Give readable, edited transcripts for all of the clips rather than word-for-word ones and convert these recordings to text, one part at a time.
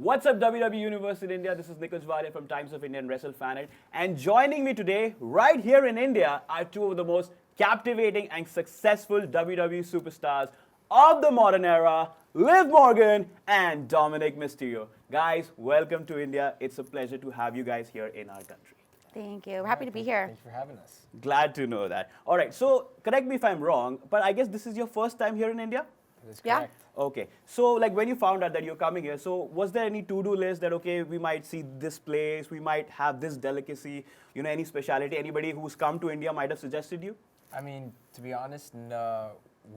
What's up, WWE Universe in India? This is Nikhil Jwalia from Times of India WrestleFanent. And joining me today, right here in India, are two of the most captivating and successful WWE superstars of the modern era, Liv Morgan and Dominik Mysterio. Guys, welcome to India. It's a pleasure to have you guys here in our country. Thank you. We're happy to be here. Thanks for having us. Glad to know that. All right, so correct me if I'm wrong, but I guess this is your first time here in India? That is Yeah. correct. Okay, so like when you found out that you're coming here, so was there any to-do list that, okay, we might see this place, we might have this delicacy, you know, any specialty, anybody who's come to India might have suggested you? I mean, to be honest, no,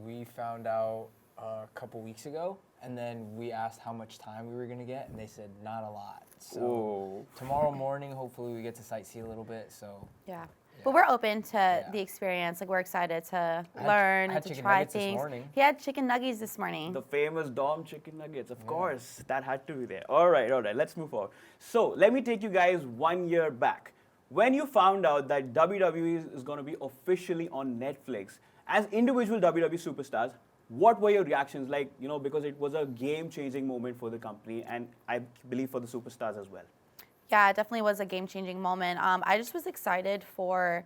we found out a couple weeks ago, and then we asked how much time we were going to get, and they said not a lot. So Whoa. tomorrow morning, hopefully we get to sightsee a little bit. So Yeah. But we're open to Yeah. the experience. Like, we're excited to I learn had and to chicken try nuggets this things. morning. He had chicken nuggets this morning. The famous Dom chicken nuggets, of course, that had to be there. All right, let's move forward. So let me take you guys 1 year back. When you found out that WWE is going to be officially on Netflix, as individual WWE superstars, what were your reactions like, you know, because it was a game-changing moment for the company and I believe for the superstars as well. Yeah, it definitely was a game-changing moment. I just was excited for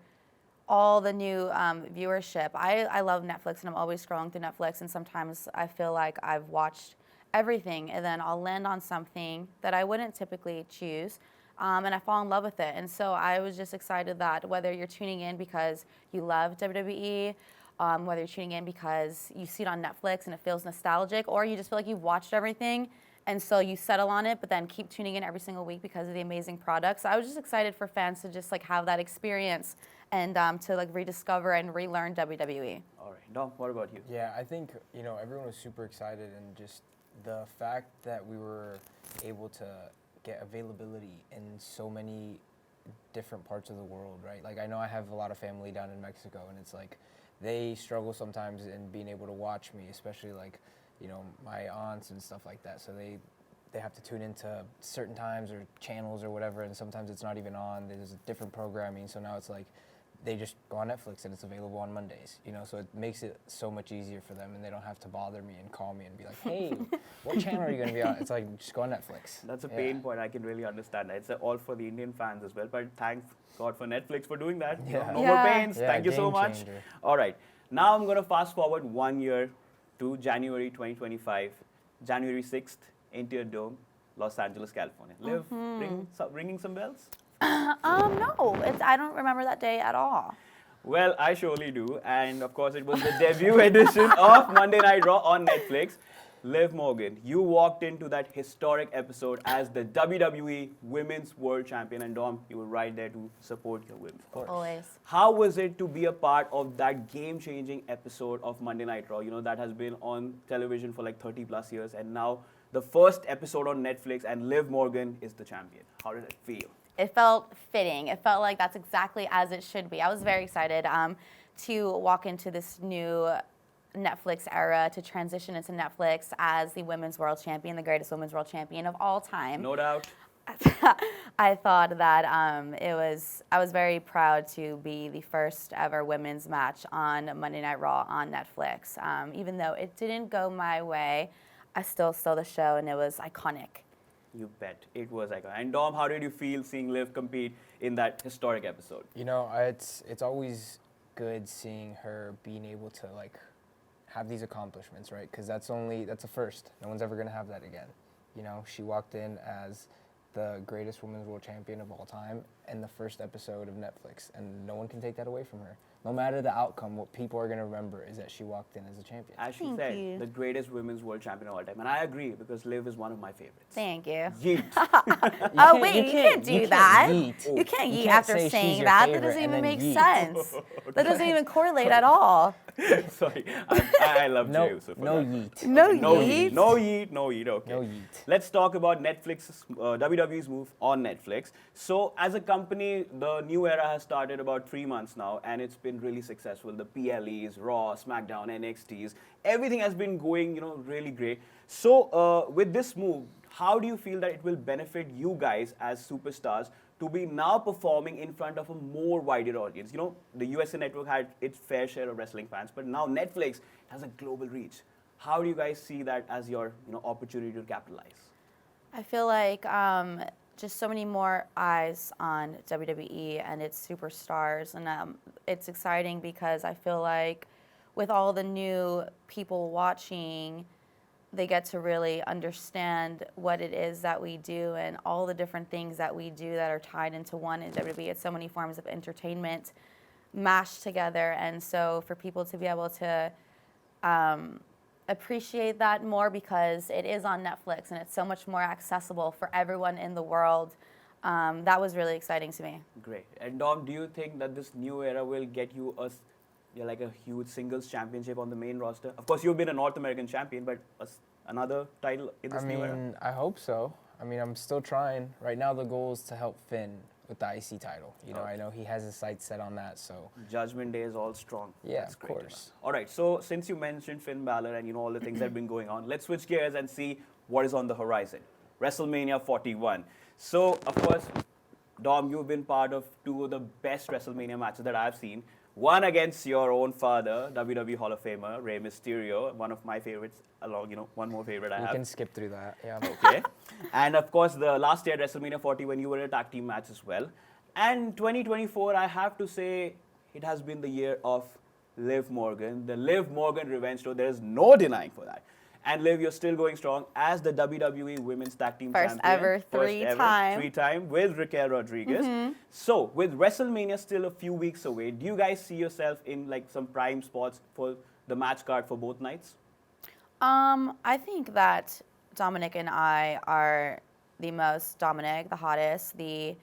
all the new viewership. I love Netflix, and I'm always scrolling through Netflix, and sometimes I feel like I've watched everything, and then I'll land on something that I wouldn't typically choose, and I fall in love with it. And so I was just excited that whether you're tuning in because you love WWE, whether you're tuning in because you see it on Netflix and it feels nostalgic, or you just feel like you've watched everything, and so you settle on it, but then keep tuning in every single week because of the amazing products. So I was just excited for fans to just like have that experience and to like rediscover and relearn WWE. All right, Dom, what about you? yeah, I think, you know, everyone was super excited, and just the fact that we were able to get availability in so many different parts of the world, right? Like, I know I have a lot of family down in Mexico, and it's like they struggle sometimes in being able to watch me, especially like, you know, my aunts and stuff like that. So they have to tune into certain times or channels or whatever, and sometimes it's not even on. There's different programming, so now it's like they just go on Netflix and it's available on Mondays, you know, so it makes it so much easier for them, and they don't have to bother me and call me and be like, hey, what channel are you going to be on? It's like, just go on Netflix. That's a Yeah. pain point. I can really understand that. It's all for the Indian fans as well. But thank God for Netflix for doing that. You know, Yeah. no more Yeah. pains. Yeah, Thank you so game much. changer. All right. Now I'm going to fast forward 1 year to January 2025, January 6th, India Dome, Los Angeles, California. Liv, ringing some bells? No, I don't remember that day at all. Well, I surely do. And of course, it was the debut edition of Monday Night Raw on Netflix. Liv Morgan, you walked into that historic episode as the WWE Women's World Champion. And Dom, you were right there to support your women. Of course. Always. How was it to be a part of that game-changing episode of Monday Night Raw? You know, that has been on television for like 30 plus years. And now the first episode on Netflix and Liv Morgan is the champion. How did it feel? It felt fitting. It felt like that's exactly as it should be. I was very excited to walk into this new Netflix era, to transition into Netflix as the women's world champion, the greatest women's world champion of all time. No doubt. I thought that I was very proud to be the first ever women's match on Monday Night Raw on Netflix. Even though it didn't go my way, I still saw the show, and it was iconic. You bet. It was iconic. And Dom, how did you feel seeing Liv compete in that historic episode? You know, it's always good seeing her being able to like have these accomplishments, right? Because that's a first. No one's ever gonna have that again. You know, she walked in as the greatest women's world champion of all time in the first episode of Netflix, and no one can take that away from her. No matter the outcome, what people are gonna remember is that she walked in as a champion. As she Thank said, you. the greatest women's world champion of all time. And I agree because Liv is one of my favorites. Thank you. Yeet. Oh wait, you can't do that. Yeet. You can't You yeet can't after say she's saying your that. That favorite doesn't and even then make yeet. sense. That doesn't even correlate at all. Sorry. I love No, Jay Yusuf for no that. yeet. No No yeet. yeet. No yeet. No yeet. Okay. No yeet. Let's talk about Netflix's WWE's move on Netflix. So, as a company, the new era has started about 3 months now, and it's been really successful. The PLEs, Raw, SmackDown, NXTs, everything has been going, you know, really great. So, with this move, how do you feel that it will benefit you guys as superstars to be now performing in front of a more wider audience? You know, the USA Network had its fair share of wrestling fans, but now Netflix has a global reach. How do you guys see that as your, you know, opportunity to capitalize? I feel like just so many more eyes on WWE and its superstars, and it's exciting because I feel like with all the new people watching, they get to really understand what it is that we do and all the different things that we do that are tied into one in WWE. It's so many forms of entertainment mashed together, and so for people to be able to appreciate that more because it is on Netflix and it's so much more accessible for everyone in the world. That was really exciting to me. Great. And Dom, do you think that this new era will get you like a huge singles championship on the main roster? Of course, you've been a North American champion, but another title in this new era? I hope so. I mean, I'm still trying. Right now, the goal is to help Finn with the IC title. You know, I know he has his sights set on that, so. Judgment Day is all strong. Yeah, That's of great to course. know. All right, so since you mentioned Finn Balor and all the things that have been going on, let's switch gears and see what is on the horizon. WrestleMania 41. So, of course, Dom, you've been part of two of the best WrestleMania matches that I've seen. One against your own father, WWE Hall of Famer, Rey Mysterio, one of my favorites, one more favorite I have. You can skip through that, yeah. Okay. And of course, the last year at WrestleMania 40 when you were in a tag team match as well. And 2024, I have to say, it has been the year of Liv Morgan. The Liv Morgan revenge tour, there is no denying for that. And Liv, you're still going strong as the WWE Women's Tag Team First Champion. ever, three-time with Raquel Rodriguez. So, with WrestleMania still a few weeks away, do you guys see yourself in like some prime spots for the match card for both nights? I think that Dominic and I are the hottest, the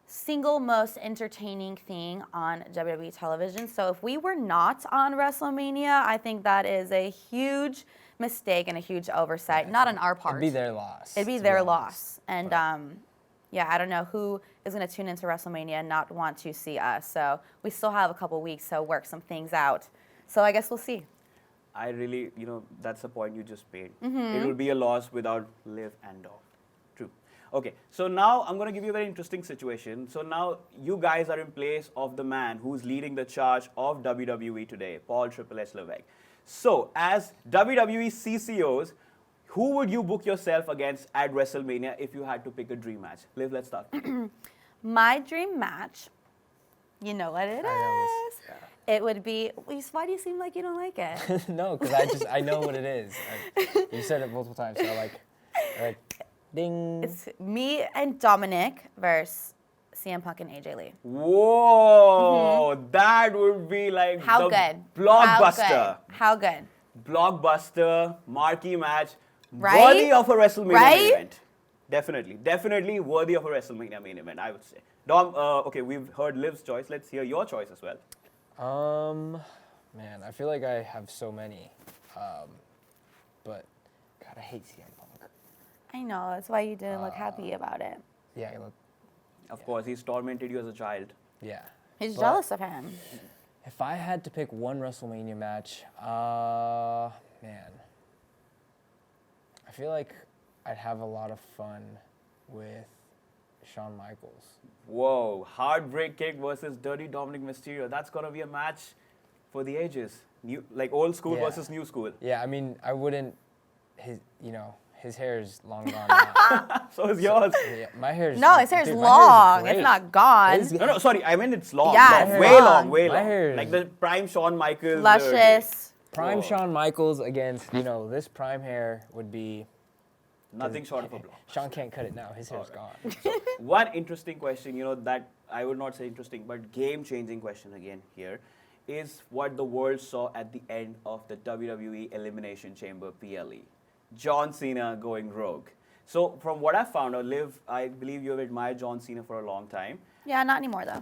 single most entertaining thing on WWE television. So if we were not on WrestleMania, I think that is a huge mistake and a huge oversight, not on our part. It'd be their loss. It'd be their loss. And yeah, I don't know who is going to tune into WrestleMania and not want to see us. So we still have a couple weeks to work some things out. So I guess we'll see. I really, that's the point you just made. It will be a loss without Liv and Dom. True. Okay, so now I'm going to give you a very interesting situation. So now you guys are in place of the man who's leading the charge of WWE today, Paul Triple H Levesque. So as WWE CCOs, who would you book yourself against at WrestleMania if you had to pick a dream match? Liv, let's start. My dream match, you know what it is. Yeah. It would be, why do you seem like you don't like it? No, because I know what it is. You said it multiple times, so like, ding. It's me and Dominic versus CM Punk and AJ Lee. Whoa, that would be like How the good? blockbuster. How good? Blockbuster, marquee match, Right? worthy of a WrestleMania main Right? event. Definitely worthy of a WrestleMania main event, I would say. Dom, okay, we've heard Liv's choice. Let's hear your choice as well. Man, I feel like I have so many, but God, I hate CM Punk. I know, that's why you didn't look happy about it. Yeah, look, Of course, he's tormented you as a child. yeah. He's But jealous of him. If I had to pick one WrestleMania match, man, I feel like I'd have a lot of fun with Shawn Michaels. Whoa, Heartbreak Kick versus Dirty Dominik Mysterio. That's gonna be a match for the ages. Like old school Yeah. versus new school. Yeah, I mean, I wouldn't. His hair is long gone now. So is yours. Yeah, my hair is. No, his hair's dude, my long. hair is It's great. not gone. His- No, sorry, I mean it's long. Yeah, Long. it's Way long. long, way My long. hair is- Like the prime Shawn Michaels. Luscious. Prime Whoa. Shawn Michaels against, this prime hair would be. Nothing short of a block. Shawn can't cut it now. His hair's gone. One interesting question, that I would not say interesting, but game-changing question again here, is what the world saw at the end of the WWE Elimination Chamber PLE. John Cena going rogue. So from what I found out, Liv, I believe you have admired John Cena for a long time. Yeah, not anymore though.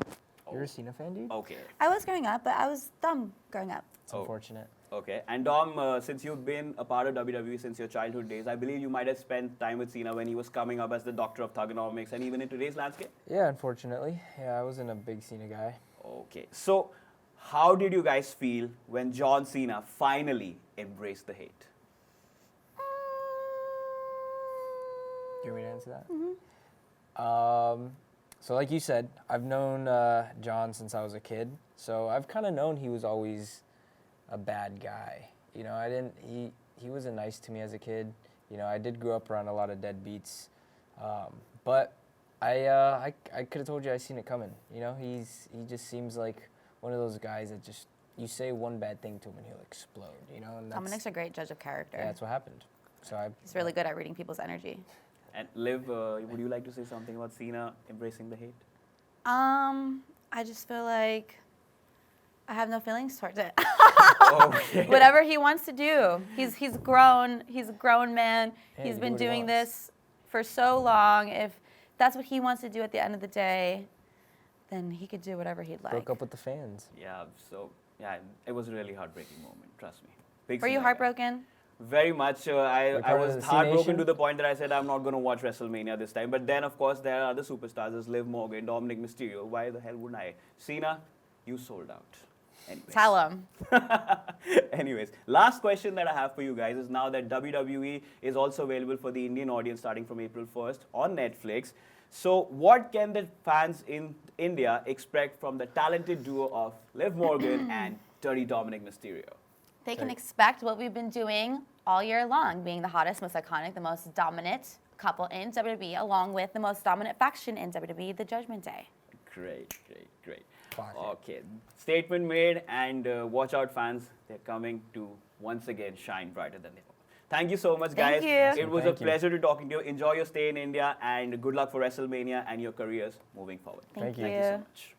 You're a Cena fan, dude? Okay. I was growing up, but I was dumb growing up. It's unfortunate. Okay. And Dom, since you've been a part of WWE since your childhood days, I believe you might have spent time with Cena when he was coming up as the doctor of thugonomics and even in today's landscape? Yeah, unfortunately. Yeah, I wasn't a big Cena guy. Okay. So how did you guys feel when John Cena finally embraced the hate? Do you want me to answer that? So like you said, I've known John since I was a kid. So I've kind of known he was always a bad guy. He wasn't nice to me as a kid. I did grow up around a lot of deadbeats. But I could have told you I seen it coming. You know, he just seems like one of those guys that just you say one bad thing to him and he'll explode. You know, and Dominic's a great judge of character. yeah, that's what happened. So He's really good at reading people's energy. And Liv, would you like to say something about Cena embracing the hate? I just feel like I have no feelings towards it. Okay. Whatever he wants to do. He's grown. He's a grown man. Yeah, He's he been do what he doing wants. this for so long. If that's what he wants to do at the end of the day, then he could do whatever he'd like. broke up with the fans. Yeah, so, yeah, it was a really heartbreaking moment, trust me. Big Were you Cena guy. heartbroken? Very much. I part of was the C heartbroken Nation? to the point that I said I'm not going to watch WrestleMania this time. But then, of course, there are other superstars. There's Liv Morgan, Dominik Mysterio. Why the hell wouldn't I? Cena, you sold out. Anyways. Tell him. Anyways, last question that I have for you guys is now that WWE is also available for the Indian audience starting from April 1st on Netflix. So what can the fans in India expect from the talented duo of Liv Morgan and Dirty Dominik Mysterio? They can expect what we've been doing all year long, being the hottest, most iconic, the most dominant couple in WWE, along with the most dominant faction in WWE, the Judgment Day. Great, great, great. Clock it. Okay, statement made, and watch out, fans. They're coming to once again shine brighter than they were. Thank you so much, guys. Thank you. It was Thank a you. pleasure to talking to you. Enjoy your stay in India, and good luck for WrestleMania and your careers moving forward. Thank you. Thank you so much.